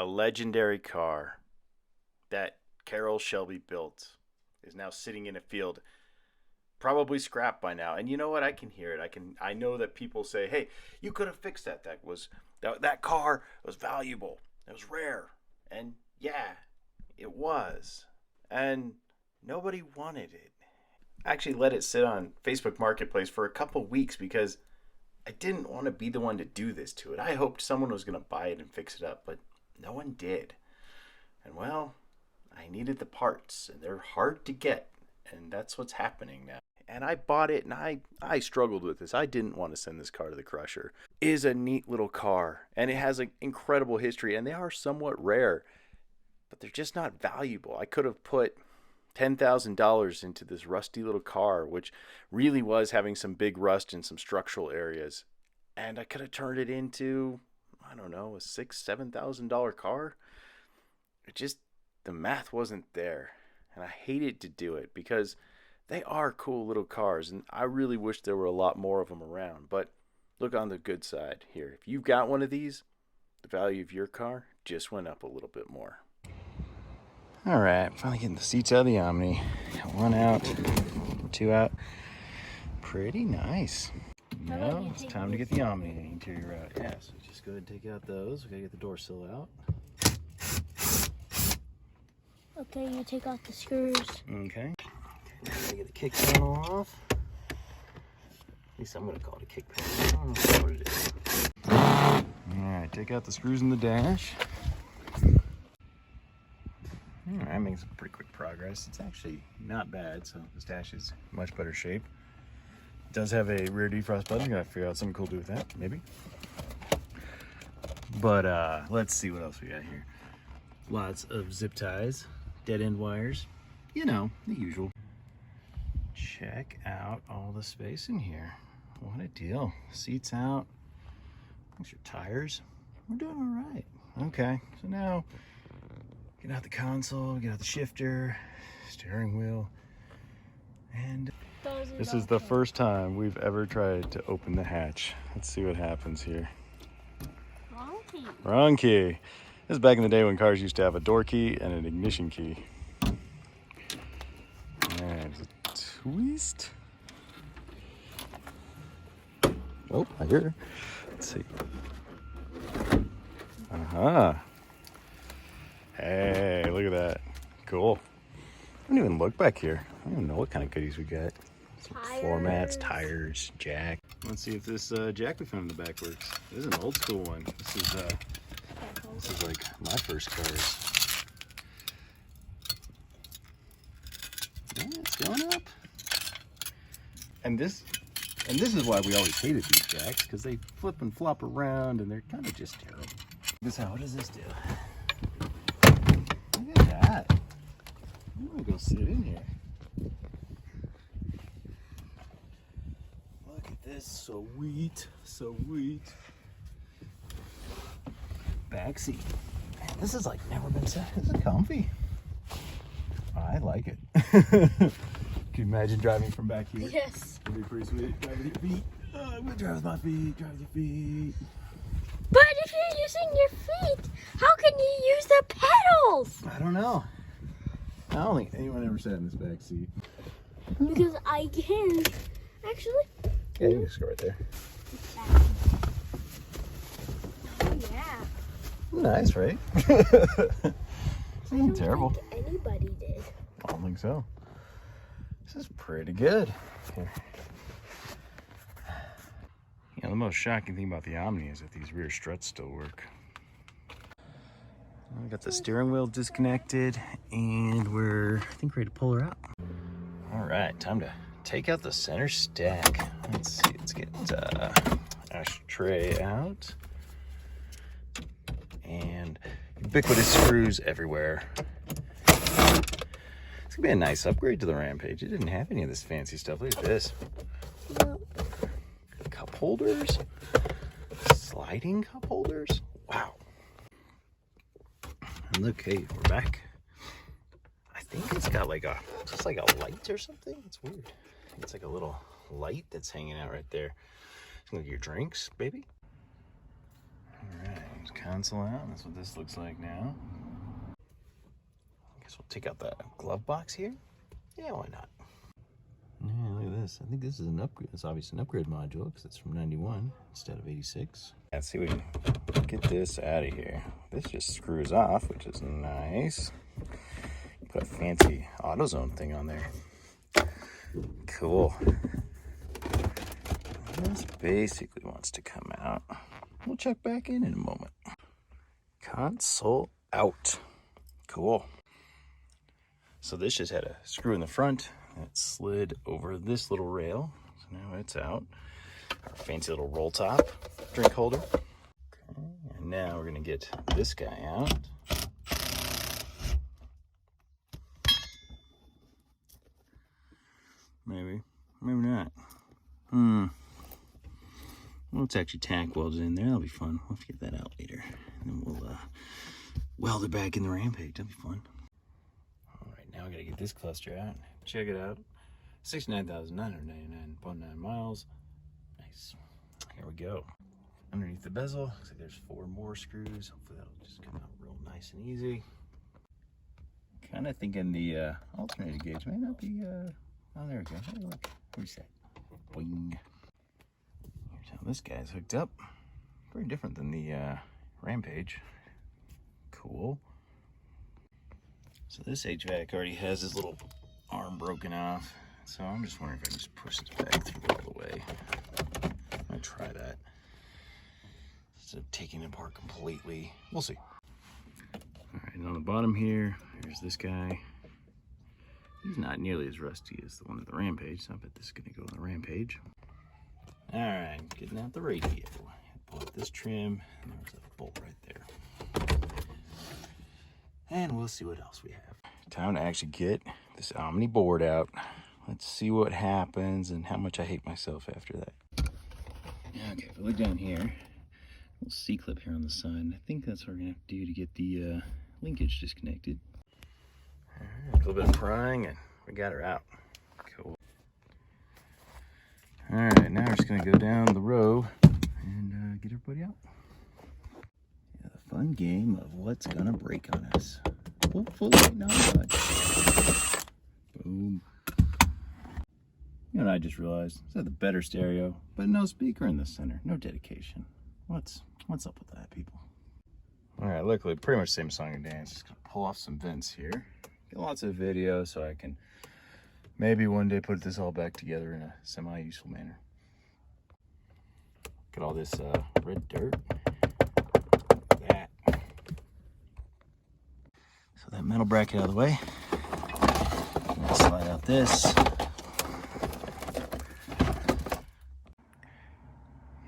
A legendary car that Carroll Shelby built is now sitting in a field, probably scrapped by now. And you know what? I can hear it. I know that people say, "Hey, you could have fixed that. That car was valuable. It was rare." And yeah, it was. And nobody wanted it. I actually let it sit on Facebook Marketplace for a couple weeks because I didn't want to be the one to do this to it. I hoped someone was going to buy it and fix it up, but no one did. And well, I needed the parts, and they're hard to get, and that's what's happening now. And I bought it, and I struggled with this. I didn't want to send this car to the crusher. It is a neat little car, and it has an incredible history, and they are somewhat rare, but they're just not valuable. I could have put $10,000 into this rusty little car, which really was having some big rust in some structural areas. And I could have turned it into, I don't know, a $6,000-$7,000 car. The math wasn't there. And I hated to do it because they are cool little cars. And I really wish there were a lot more of them around. But look on the good side here. If you've got one of these, the value of your car just went up a little bit more. All right, finally getting the seats out of the Omni. Got one out, two out. Pretty nice. Now it's time to get the Omni interior out. Yeah, so just go ahead and take out those. We gotta get the door sill out. Okay, you take out the screws. Okay. Gotta get the kick panel off. At least I'm gonna call it a kick panel. I don't know what it is. All right, take out the screws in the dash. All right, making some pretty quick progress. It's actually not bad, so this dash is in much better shape. It does have a rear defrost button. Gotta figure out something cool to do with that, maybe. But let's see what else we got here. Lots of zip ties, dead end wires, you know, the usual. Check out all the space in here. What a deal. Seats out. There's your tires. We're doing all right. Okay, so now get out the console, get out the shifter, steering wheel, and this is the first time we've ever tried to open the hatch. Let's see what happens here. Wrong key. Wrong key. This is back in the day when cars used to have a door key and an ignition key. And a twist. Oh, I hear her. Let's see. Uh-huh. Hey, look at that. Cool. I don't even look back here. I don't even know what kind of goodies we got. Some floor mats, tires, jack. Let's see if this jack we found in the back works. This is an old school one. This is like my first cars. Yeah, it's going up. And this is why we always hated these jacks, because they flip and flop around and they're kind of just terrible. What does this do? Look at that. I'm gonna go sit in here. Look at this, sweet. Backseat. Man, this is like never been set. This is comfy. I like it. Can you imagine driving from back here? Yes. It'd be pretty sweet. Drive with your feet. I'm gonna drive with my feet. Drive with your feet. But if you're using your feet, how can you use the pedals? I don't know. I don't think anyone ever sat in this back seat. Because I can. Actually. Yeah, you can just go right there. Oh, yeah. Nice, right? I don't terrible. think anybody did. I don't think so. This is pretty good. Here. You know, the most shocking thing about the Omni is that these rear struts still work. We got the steering wheel disconnected, and we're, I think, ready to pull her out. All right, time to take out the center stack. Let's see, let's get ashtray out. And ubiquitous screws everywhere. It's gonna be a nice upgrade to the Rampage. It didn't have any of this fancy stuff. Look at this. Cup holders, sliding cup holders. Wow. And look, hey, we're back. I think it's got like just like a light or something. It's weird. I think it's like a little light that's hanging out right there. It's gonna get your drinks, baby. All right, it's kind console out. That's what this looks like now. I guess we'll take out the glove box here. Yeah, why not? Yeah, look at this. I think this is an upgrade. It's obviously an upgrade module because it's from 91 instead of 86. Let's see if we can get this out of here. This just screws off, which is nice. Put a fancy AutoZone thing on there. Cool. This basically wants to come out. We'll check back in a moment. Console out. Cool. So this just had a screw in the front. It slid over this little rail. So now it's out. Our fancy little roll top drink holder. Okay, and now we're gonna get this guy out. Maybe, maybe not. Well, it's actually tack welded in there. That'll be fun. We'll have to get that out later. And then we'll weld it back in the Rampage. That'll be fun. All right, now I gotta get this cluster out. Check it out. 69,999.9 miles. Nice. Here we go. Underneath the bezel, looks like there's 4 more screws. Hopefully that'll just come out real nice and easy. Kind of thinking the alternator gauge may not be, oh, there we go. Hey, look, reset. Boing. Here's how this guy's hooked up. Very different than the Rampage. Cool. So this HVAC already has his little arm broken off. So I'm just wondering if I can just push this back through all the way. I'm gonna try that. Instead of taking it apart completely. We'll see. All right, and on the bottom here, here's this guy. He's not nearly as rusty as the one in the Rampage, so I bet this is gonna go on the Rampage. All right, getting out the radio. Pull out this trim, and there's a bolt right there. And we'll see what else we have. Time to actually get this Omni board out. Let's see what happens and how much I hate myself after that. Okay, if we look down here, little C-clip here on the side. I think that's what we're gonna have to do to get the linkage disconnected. All right, a little bit of prying and we got her out. Cool. All right, now we're just gonna go down the row and get everybody out. Yeah, the fun game of what's gonna break on us. Hopefully not much. Boom. You know what I just realized? It's got the better stereo, but no speaker in the center. No dedication. What's up with that, people? All right, luckily pretty much same song and dance. Just gonna pull off some vents here. Get lots of video so I can maybe one day put this all back together in a semi-useful manner. Look at all this red dirt. Look at that. So that metal bracket out of the way. I'm gonna slide out this.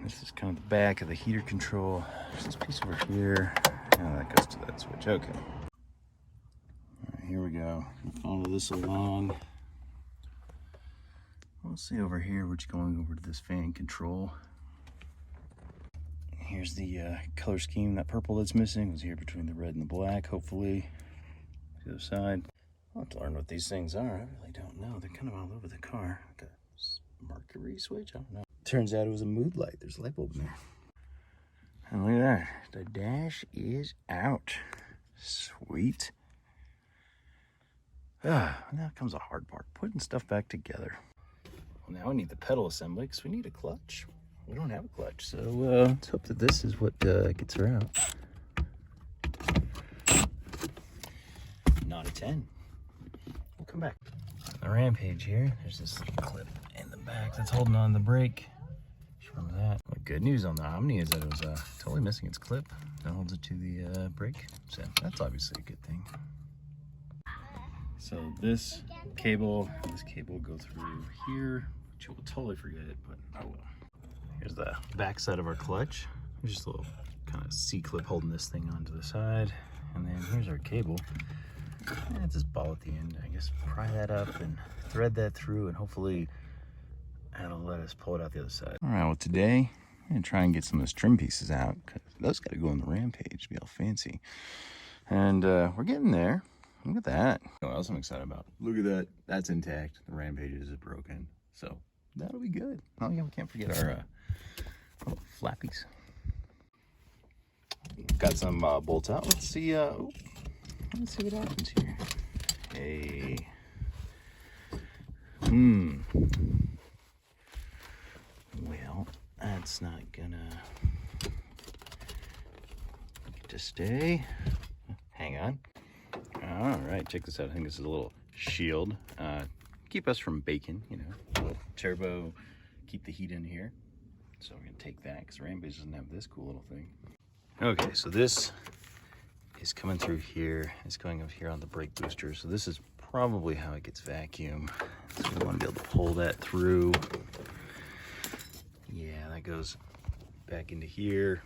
This is kind of the back of the heater control. There's this piece over here. Oh, that goes to that switch. Okay. All right, here we go. Follow this along. We'll see over here, we're just going over to this fan control. Here's the color scheme. That purple that's missing was here between the red and the black, hopefully. The other side. I'll have to learn what these things are. I really don't know. They're kind of all over the car. Like a Mercury switch? I don't know. Turns out it was a mood light. There's a light bulb in there. And look at that. The dash is out. Sweet. Now comes the hard part. Putting stuff back together. Well, now we need the pedal assembly because we need a clutch. We don't have a clutch. So let's hope that this is what gets her out. Not a 10. We'll come back. The Rampage here. There's this little clip in the back that's holding on the brake. Remember that. The good news on the Omni is that it was totally missing its clip that holds it to the brake. So that's obviously a good thing. So this cable go through here, which you will totally forget, but oh well. Here's the back side of our clutch. There's just a little kind of C-clip holding this thing onto the side. And then here's our cable. And it's this ball at the end. I guess pry that up and thread that through, and hopefully that'll let us pull it out the other side. All right, well today I'm gonna try and get some of those trim pieces out because those gotta go on the Rampage to be all fancy. And we're getting there. Look at that. What else I'm excited about? Look at that. That's intact. The Rampage is broken. So that'll be good. Oh yeah, we can't forget our little flappies. got some bolts out. Let's see what happens here. Hey. Well, that's not gonna get to stay. Hang on. All right, check this out. I think this is a little shield. Keep us from baking, you know. A little turbo, keep the heat in here. So we're gonna take that because Rampage doesn't have this cool little thing. Okay, so this is coming through here. It's going up here on the brake booster. So this is probably how it gets vacuum. So we want to be able to pull that through. Yeah, that goes back into here.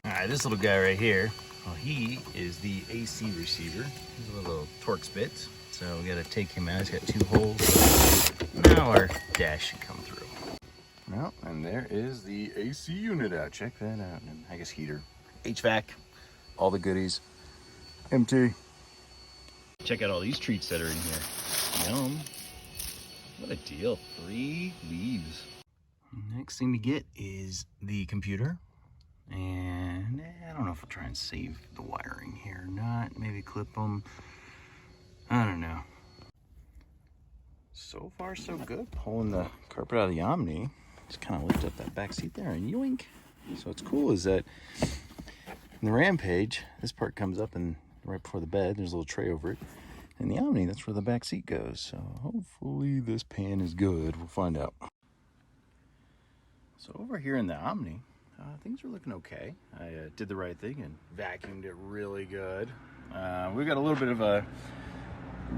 All right, this little guy right here, well, he is the AC receiver. He's a little Torx bit. So we got to take him out. He's got 2 holes. Now our dash should come through. Well, and there is the AC unit out. Check that out. And I guess heater, HVAC, all the goodies. Empty. Check out all these treats that are in here. Yum. What a deal. 3 leaves. Next thing to get is the computer. And I don't know if I'll try and save the wiring here or not. Maybe clip them. I don't know. So far, so good. Pulling the carpet out of the Omni. Just kind of lift up that back seat there and yoink. So what's cool is that in the Rampage, this part comes up and right before the bed, there's a little tray over it. In the Omni, that's where the back seat goes. So hopefully this pan is good. We'll find out. So over here in the Omni, things are looking okay. I did the right thing and vacuumed it really good. We've got a little bit of a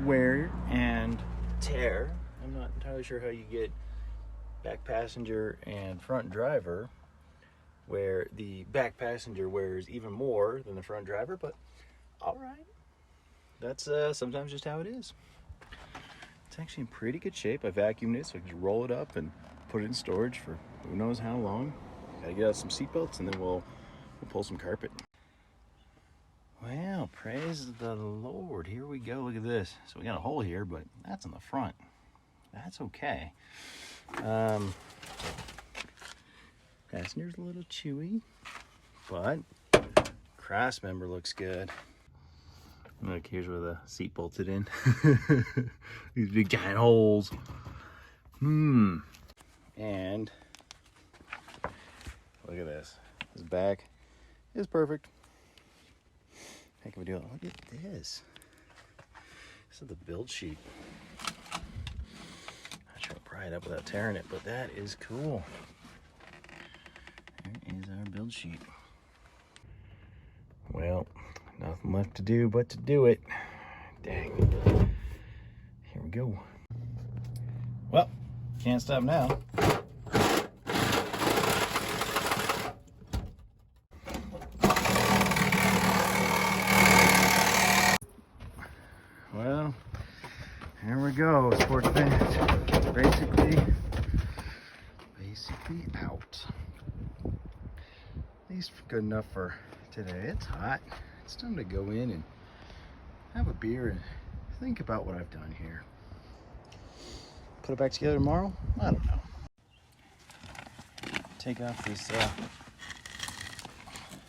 wear and tear. I'm not entirely sure how you get back passenger and front driver where the back passenger wears even more than the front driver, but all right. That's sometimes just how it is. It's actually in pretty good shape. I vacuumed it so I can just roll it up and put it in storage for who knows how long. Gotta get out some seat belts and then we'll pull some carpet. Well, praise the Lord. Here we go. Look at this. So we got a hole here, but that's on the front. That's okay. Passenger's a little chewy, but cross member looks good. Look, here's where the seat bolted in. These big giant holes. And look at this. This back is perfect. Heck of a deal. Look at this. This is the build sheet. Not sure I'll pry it up without tearing it, but that is cool. There is our build sheet. Well, nothing left to do but to do it. Dang. Here we go. Well, can't stop now. Well, here we go, sports fans. Basically out. At least good enough for today. It's hot. It's time to go in and have a beer and think about what I've done here. Put it back together tomorrow? I don't know. Take off this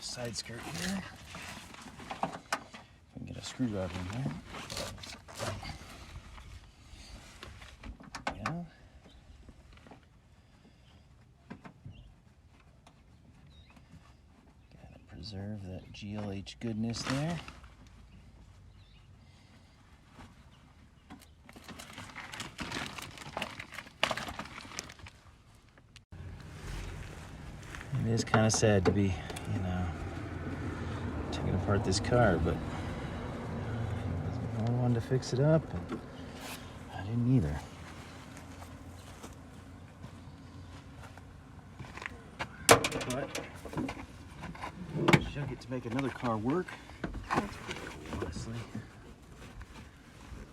side skirt here. If I can get a screwdriver in there. Yeah. Gotta preserve that GLH goodness there. It is kind of sad to be, taking apart this car, but I wasn't one to fix it up, and I didn't either. But she'll get to make another car work. That's pretty cool, honestly.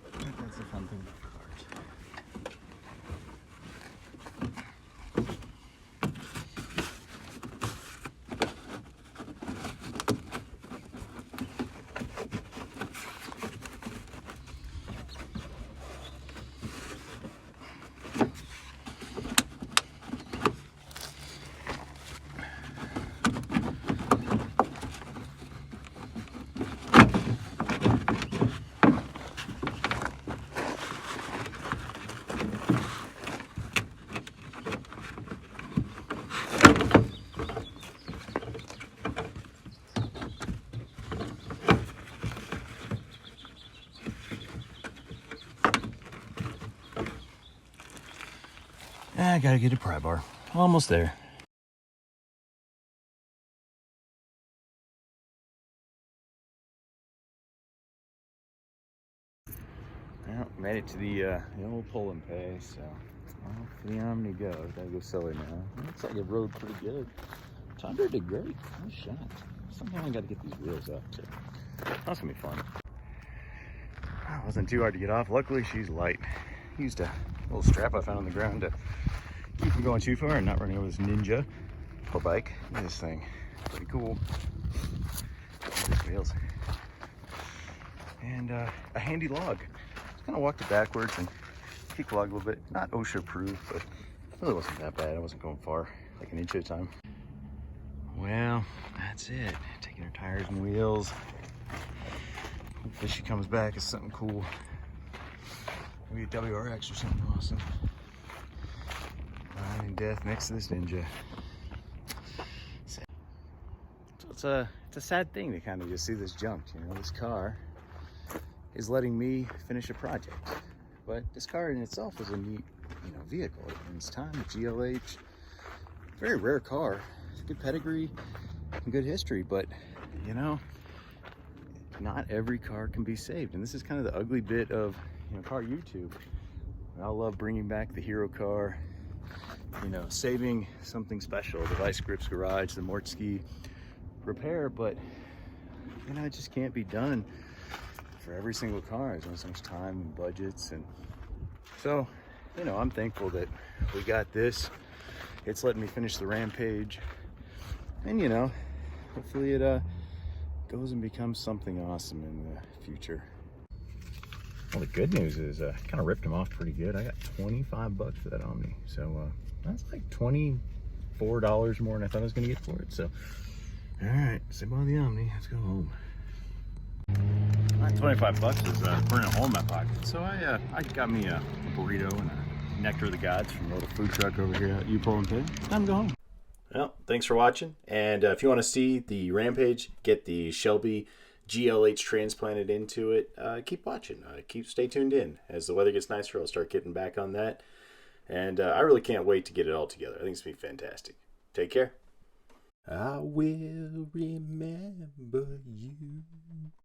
I think that's the fun thing about cars. I gotta get a pry bar. Almost there. Well, made it to the old pull and pay, so off the Omni goes. Gotta go sell her now. Looks like it rode pretty good. Tundra did great. Nice shot. Somehow I gotta get these wheels up too. That's gonna be fun. It wasn't too hard to get off. Luckily, she's light. Used a little strap I found on the ground to keep from going too far and not running over this Ninja pull bike. Look at this thing. Pretty cool. These wheels. And a handy log. Just kind of walked it backwards and kicked the log a little bit. Not OSHA proof, but it really wasn't that bad. I wasn't going far, like an inch at a time. Well, that's it. Taking her tires and wheels. Hopefully she comes back as something cool. Maybe a WRX or something awesome. Ride in death next to this Ninja. So it's a sad thing to kind of just see this jumped. You know, this car is letting me finish a project, but this car in itself is a neat, vehicle. In its time, the GLH, very rare car. It's a good pedigree and good history, but not every car can be saved, and this is kind of the ugly bit of car YouTube. I love bringing back the hero car, saving something special, the Vice Grips Garage, the Mortski repair, but it just can't be done for every single car. There's only so much time and budgets, and so I'm thankful that we got this. It's letting me finish the Rampage, and hopefully it goes and becomes something awesome in the future. Well, the good news is I kind of ripped them off pretty good. I got 25 bucks for that Omni, so that's like $24 more than I thought I was gonna get for it. So all right, say bye to the Omni. Let's go home. All right, 25 bucks is burning a hole in my pocket, so I got me a burrito and a Nectar of the Gods from a little food truck over here at U-Pull and Pay. Time to go home. Well, thanks for watching, and if you want to see the Rampage, get the Shelby GLH transplanted into it, keep watching. Stay tuned in. As the weather gets nicer, I'll start getting back on that, and I really can't wait to get it all together. I think it's going to be fantastic. Take care. I will remember you.